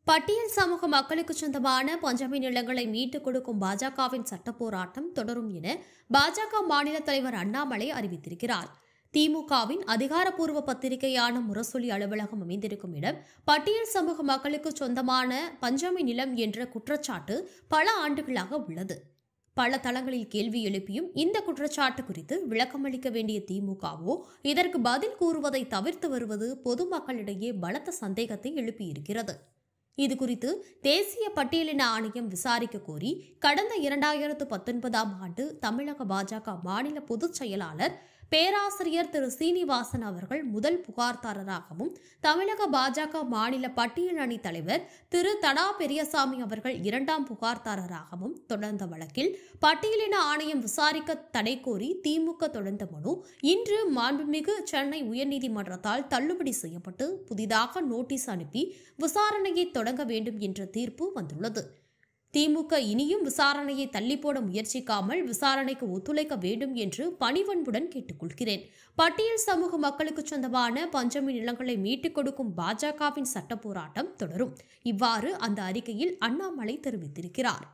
பட்டியல் சமூக மக்களுக்கு சொந்தமான பஞ்சமி நிலங்களை மீட்டுக் கொடுக்கும் பாஜகவின் சட்ட போராட்டம் தொடரும் என பாஜக மாநில தலைவர் அண்ணாமலை அறிவித்திருக்கிறார். திமுகவின் அதிகாரப்பூர்வ பத்திரிகையான முரசொலி அலுவலகம் அமைந்திருக்கும் இடம் பட்டியல் சமூக மக்களுக்கு சொந்தமான பஞ்சமி நிலம் என்ற குற்றச்சாட்டு பல ஆண்டுகளாக உள்ளது. பல தளங்களில் கேள்வி எழுப்பியும் இந்த குற்றச்சாட்டு குறித்து விளக்கமளிக்க வேண்டிய திமுகவோ இதற்கு பதில் கூறுவதை தவிர்த்து வருவது பொதுமக்களிடையே பலத்த சந்தேகத்தை எழுப்பியிருக்கிறது. இதுகுறித்து தேசிய பட்டியலின ஆணையம் விசாரிக்க கோரி கடந்த 2019ஆம் ஆண்டு தமிழக பாஜக மாநில பொதுச் செயலாளர் பேராசிரியர் திரு சீனிவாசன் அவர்கள் முதல் புகார்தாரராகவும் தமிழக பாஜக மாநில பட்டியல் அணி தலைவர் திரு தடா பெரியசாமி அவர்கள் இரண்டாம் புகார்தாரராகவும் தொடர்ந்த வழக்கில் பட்டியலின ஆணையம் விசாரிக்க தடை கோரி திமுக தொடர்ந்த மனு இன்று மாண்புமிகு சென்னை உயர்நீதிமன்றத்தால் தள்ளுபடி செய்யப்பட்டு புதிதாக நோட்டீஸ் அனுப்பி விசாரணையை தொடங்க வேண்டும் என்ற தீர்ப்பு வந்துள்ளது. திமுக இனியும் விசாரணையை தள்ளி போட முயற்சிக்காமல் விசாரணைக்கு ஒத்துழைக்க வேண்டும் என்று பணிவன்புடன் கேட்டுக்கொள்கிறேன். பட்டியல் சமூக மக்களுக்கு சொந்தமான பஞ்சமி நிலங்களை மீட்டுக் கொடுக்கும் பாஜகவின் சட்ட போராட்டம் தொடரும். இவ்வாறு அந்த அறிக்கையில் அண்ணாமலை தெரிவித்திருக்கிறார்.